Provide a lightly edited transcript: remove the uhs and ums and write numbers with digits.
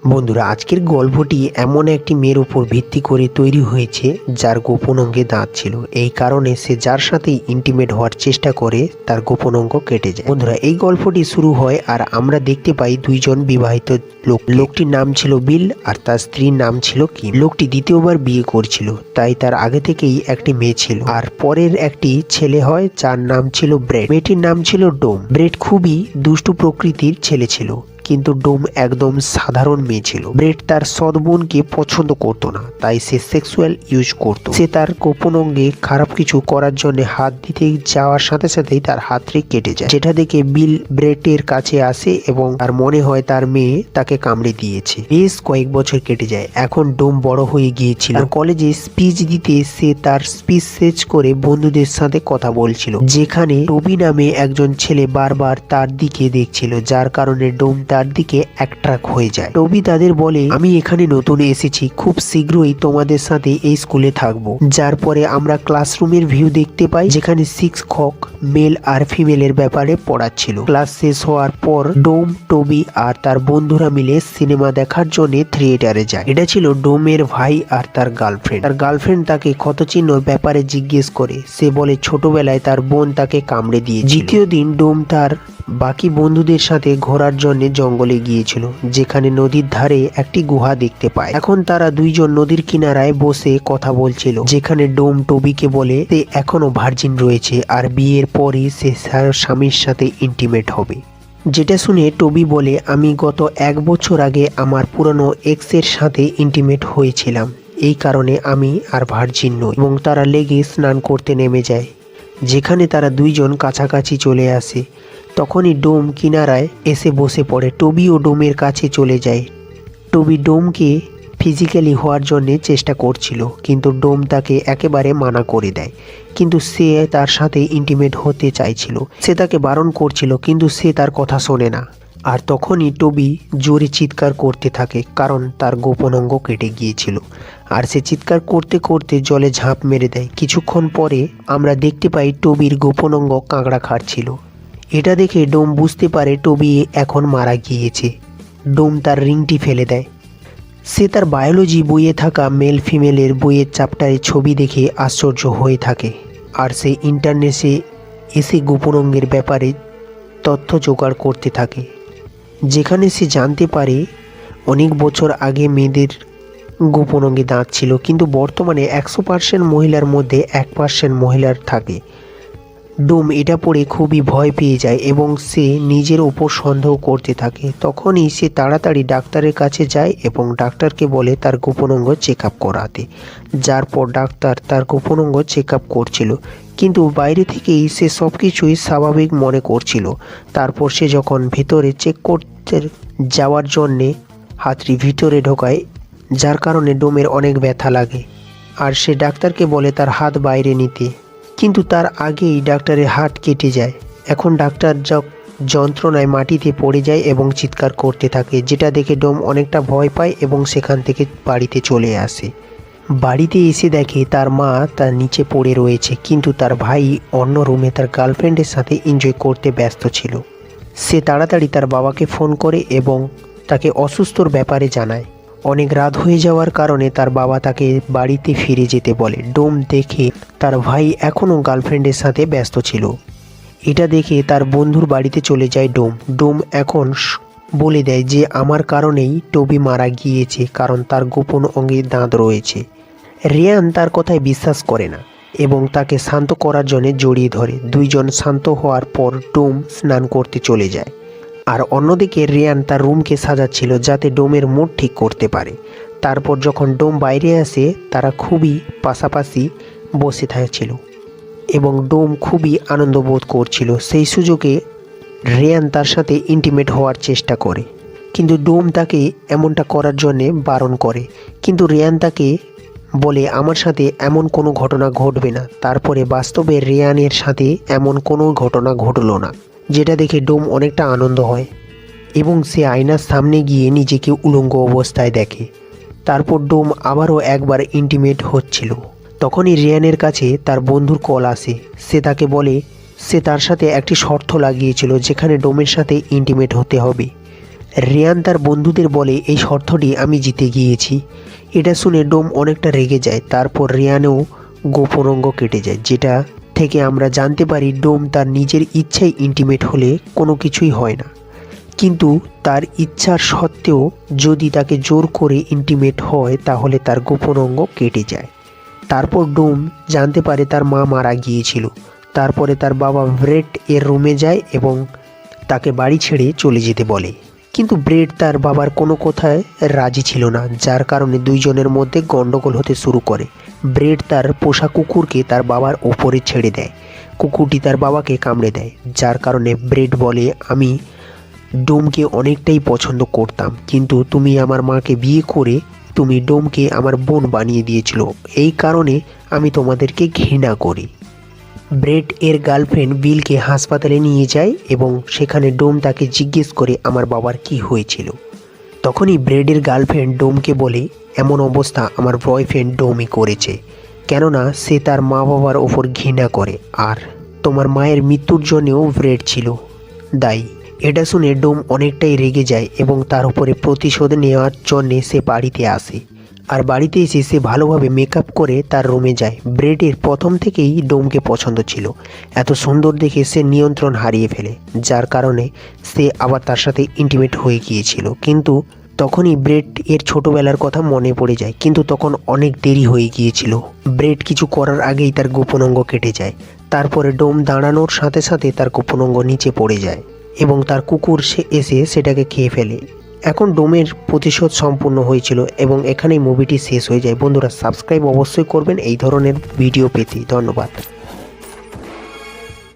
বন্ধুরা, আজকের গল্পটি এমন একটি মেয়ের উপর ভিত্তি করে তৈরি হয়েছে যার গোপন অঙ্গে দাঁত ছিল। এই কারণে সে যার সাথেই ইন্টিমেট হওয়ার চেষ্টা করে তার গোপন অঙ্গ কেটে যায়। বন্ধুরা, এই গল্পটি শুরু হয় আর আমরা দেখতে পাই দুইজন বিবাহিত লোক। লোকটির নাম ছিল বিল আর তার স্ত্রীর নাম ছিল কিম। লোকটি দ্বিতীয়বার বিয়ে করছিল, তাই তার আগে থেকেই একটি মেয়ে ছিল। আর পরের একটি ছেলে হয় যার নাম ছিল ব্রেড। মেয়েটির নাম ছিল ডোম। ব্রেড খুবই দুষ্টু প্রকৃতির ছেলে ছিল, কিন্তু ডোম একদম সাধারণ মেয়ে ছিল। ব্রেড তার সৎ বোনকে পছন্দ করতো না, তাই সে সেক্সুয়াল ইউজ করত। সে তার গোপন অঙ্গে খারাপ কিছু করার জন্য হাত দিতে যাওয়ার সাথে সাথেই তার হাতটি কেটে যায়, যেটা দেখে বিল ব্রেডের কাছে আসে এবং তার মনে হয় তার মেয়ে তাকে কামড়ে দিয়েছে। বেশ কয়েক বছর কেটে যায়। এখন ডোম বড় হয়ে গিয়েছিল। কলেজে স্পিচ দিতে সে তার স্পিচ শেষ করে বন্ধুদের সাথে কথা বলছিল, যেখানে টবি নামে একজন ছেলে বারবার তার দিকে দেখছিল, যার কারণে ডোম তার দিকে অ্যাট্রাক্ট হয়ে যায়। টবি তাদের বলে, আমি এখানে নতুন এসেছি, খুব শীঘ্রই তোমাদের সাথে এই স্কুলে থাকবো। যার পরে আমরা ক্লাসরুমের ভিউ দেখতে পাই, যেখানে শিক্ষক মেল আর ফিমেলের ব্যাপারে পড়াচ্ছিল। ক্লাস শেষ হওয়ার পর ডোম, টবি আর তার বন্ধুরা মিলে সিনেমা দেখার জন্য থিয়েটারে যায়। এটা ছিল ডোমের ভাই আর তার গার্লফ্রেন্ড। তার গার্লফ্রেন্ড তাকে ক্ষতচিহ্নর ব্যাপারে জিজ্ঞেস করে। সে বলে ছোটবেলায় তার বোন তাকে কামড়ে দিয়েছে। দ্বিতীয় দিন ডোম তার বাকি বন্ধুদের সাথে ঘোরার জন্য জঙ্গলে গিয়েছিল, যেখানে নদীর ধারে একটি গুহা দেখতে পায়। এখন তারা দুইজন নদীর কিনারায় বসে কথা বলছিল, যেখানে ডোম টবিকে বলে সে এখনো ভার্জিন রয়েছে আর বিয়ের পরই সে তার স্বামীর সাথে ইন্টিমেট হবে। যেটা শুনে টবি বলে, আমি গত 1 বছর আগে আমার পুরনো এক্সের সাথে ইন্টিমেট হয়েছিলাম, এই কারণে আমি আর ভার্জিন নই। এবং তারা লেগে স্নান করতে নেমে যায়, যেখানে তারা দুইজন কাছাকাছি চলে আসে। তখনই ডোম কিনারায় এসে বসে পড়ে। টবি ও ডোমের কাছে চলে যায়। টবি ডোমকে ফিজিক্যালি হওয়ার জন্য চেষ্টা করছিল, কিন্তু ডোম তাকে একেবারে মানা করে দেয়। কিন্তু সে তার সাথে ইন্টিমেট হতে চাইছিল। সে তাকে বারণ করছিল, কিন্তু সে তার কথা শোনে না। আর তখনই টবি জোরে চিৎকার করতে থাকে, কারণ তার গোপন অঙ্গ কেটে গিয়েছিল। আর সে চিৎকার করতে করতে জলে ঝাঁপ মেরে দেয়। কিছুক্ষণ পরে আমরা দেখতে পাই টবির গোপন অঙ্গ কাঁকড়া খাচ্ছিল। এটা দেখে ডোম বুঝতে পারে টবি এখন মারা গিয়েছে। ডোম তার রিংটি ফেলে দেয়। সে তার বায়োলজি বইয়ে থাকা মেল ফিমেলের বইয়ের চ্যাপ্টারে ছবি দেখে আশ্চর্য হয়ে থাকে। আর সে ইন্টারনেটে এসে গোপন অঙ্গের ব্যাপারে তথ্য জোগাড় করতে থাকে, যেখানে সে জানতে পারে অনেক বছর আগে মেয়েদের গোপন অঙ্গে দাঁত ছিল, কিন্তু বর্তমানে 100% মহিলার মধ্যে 1% মহিলার থাকে। ডোম এটা পড়ে খুবই ভয় পেয়ে যায় এবং সে নিজের ওপর সন্দেহ করতে থাকে। তখনই সে তাড়াতাড়ি ডাক্তারের কাছে যায় এবং ডাক্তারকে বলে তার গোপন অঙ্গ চেক আপ করাতে। যার পর ডাক্তার তার গোপন অঙ্গ চেক আপ করছিল, কিন্তু বাইরে থেকেই সে সব কিছুই স্বাভাবিক মনে করছিল। তারপর সে যখন ভিতরে চেক করতে যাওয়ার জন্যে হাতটি ভিতরে ঢোকায়, যার কারণে ডোমের অনেক ব্যথা লাগে। আর সে ডাক্তারকে বলে তার হাত বাইরে নিতে, কিন্তু তার আগেই ডাক্তারের হাত কেটে যায়। এখন ডাক্তার যন্ত্রণায় মাটিতে পড়ে যায় এবং চিৎকার করতে থাকে, যেটা দেখে ডোম অনেকটা ভয় পায় এবং সেখান থেকে বাড়িতে চলে আসে। বাড়িতে এসে দেখে তার মা তার নিচে পড়ে রয়েছে, কিন্তু তার ভাই অন্য রুমে তার গার্লফ্রেন্ডের সাথে এনজয় করতে ব্যস্ত ছিল। সে তাড়াতাড়ি তার বাবাকে ফোন করে এবং তাকে অসুস্থর ব্যাপারে জানায়। অনেক রাত হয়ে যাওয়ার কারণে তার বাবা তাকে বাড়িতে ফিরে যেতে বলে। ডোম দেখে তার ভাই এখনও গার্লফ্রেন্ডের সাথে ব্যস্ত ছিল। এটা দেখে তার বন্ধুর বাড়িতে চলে যায় ডোম। ডোম এখন বলে দেয় যে আমার কারণেই টবি মারা গিয়েছে, কারণ তার গোপন অঙ্গে দাঁত রয়েছে। রিয়ান তার কথায় বিশ্বাস করে না এবং তাকে শান্ত করার জন্য জড়িয়ে ধরে। দুইজন শান্ত হওয়ার পর ডোম স্নান করতে চলে যায়। আর অন্যদিকে রিয়ান তার রুমকে সাজাচ্ছিল যাতে ডোমের মুড ঠিক করতে পারে। তারপর যখন ডোম বাইরে আসে, তারা খুবই পাশাপাশি বসে থাকছিল এবং ডোম খুবই আনন্দ বোধ করছিল। সেই সুযোগে রিয়ান তার সাথে ইন্টিমেট হওয়ার চেষ্টা করে, কিন্তু ডোম তাকে এমনটা করার জন্যে বারণ করে। কিন্তু রিয়ান তাকে বলে আমার সাথে এমন কোনো ঘটনা ঘটবে না। তারপরে বাস্তবে রিয়ানের সাথে এমন কোনো ঘটনা ঘটলো না, যেটা দেখে ডোম অনেকটা আনন্দ হয় এবং সে আয়নার সামনে গিয়ে নিজেকে উলঙ্গ অবস্থায় দেখে। তারপর ডোম আবারও একবার ইন্টিমেট হচ্ছিল। তখনই রিয়ানের কাছে তার বন্ধুর কল আসে। সে তাকে বলে সে তার সাথে একটি শর্ত লাগিয়েছিল, যেখানে ডোমের সাথে ইন্টিমেট হতে হবে। রিয়ান তার বন্ধুদের বলে এই শর্তটি আমি জিতে গিয়েছি। এটা শুনে ডোম অনেকটা রেগে যায়। তারপর রিয়ানেও গোপন অঙ্গ কেটে যায়, যেটা থেকে আমরা জানতে পারি ডোম তার নিজের ইচ্ছায় ইন্টিমেট হলে কোনো কিছুই হয় না, কিন্তু তার ইচ্ছার সত্ত্বেও যদি তাকে জোর করে ইন্টিমেট হয় তাহলে তার গোপন অঙ্গ কেটে যায়। তারপর ডোম জানতে পারে তার মা মারা গিয়েছিল। তারপরে তার বাবা ব্রেড এর রুমে যায় এবং তাকে বাড়ি ছেড়ে চলে যেতে বলে, কিন্তু ব্রেড তার বাবার কোনো কথায় রাজি ছিল না, যার কারণে দুইজনের মধ্যে গণ্ডগোল হতে শুরু করে। ব্রেড তার পোষা কুকুরকে তার বাবার ওপরে ছেড়ে দেয়। কুকুরটি তার বাবাকে কামড়ে দেয়, যার কারণে ব্রেড বলে আমি ডোমকে অনেকটাই পছন্দ করতাম, কিন্তু তুমি আমার মাকে বিয়ে করে তুমি ডোমকে আমার বোন বানিয়ে দিয়েছিল, এই কারণে আমি তোমাদেরকে ঘৃণা করি। ব্রেড এর গার্লফ্রেন্ড বিলকে হাসপাতালে নিয়ে যায় এবং সেখানে ডোম তাকে জিজ্ঞেস করে আমার বাবার কি হয়েছিল। তখনই ব্রেডের গার্লফ্রেন্ড ডোমকে বলে এমন অবস্থা আমার বয়ফ্রেন্ড ডোমই করেছে, কেননা সে তার মা বাবার ওপর ঘৃণা করে, আর তোমার মায়ের মৃত্যুর জন্যও ব্রেড ছিল দায়ী। এটা শুনে ডোম অনেকটাই রেগে যায় এবং তার উপরে প্রতিশোধ নেওয়ার জন্যে সে বাড়িতে আসে। আর বাড়িতে এসে সে ভালোভাবে মেকআপ করে তার রুমে যায়। ব্রেডের প্রথম থেকেই ডোমকে পছন্দ ছিল, এত সুন্দর দেখে সে নিয়ন্ত্রণ হারিয়ে ফেলে, যার কারণে সে আবার তার সাথে ইন্টিমেট হয়ে গিয়েছিল। কিন্তু তখনই ব্রেড এর ছোটোবেলার কথা মনে পড়ে যায়, কিন্তু তখন অনেক দেরি হয়ে গিয়েছিল। ব্রেড কিছু করার আগেই তার গোপন অঙ্গ কেটে যায়। তারপরে ডোম দাঁড়ানোর সাথে সাথে তার গোপন অঙ্গ নিচে পড়ে যায় এবং তার কুকুর সে এসে সেটাকে খেয়ে ফেলে। এখন ডোমের প্রতিশোধ সম্পূর্ণ হয়েছিল এবং এখানেই মুভিটি শেষ হয়ে যায়। বন্ধুরা, সাবস্ক্রাইব অবশ্যই করবেন এই ধরনের ভিডিও পেতে। ধন্যবাদ।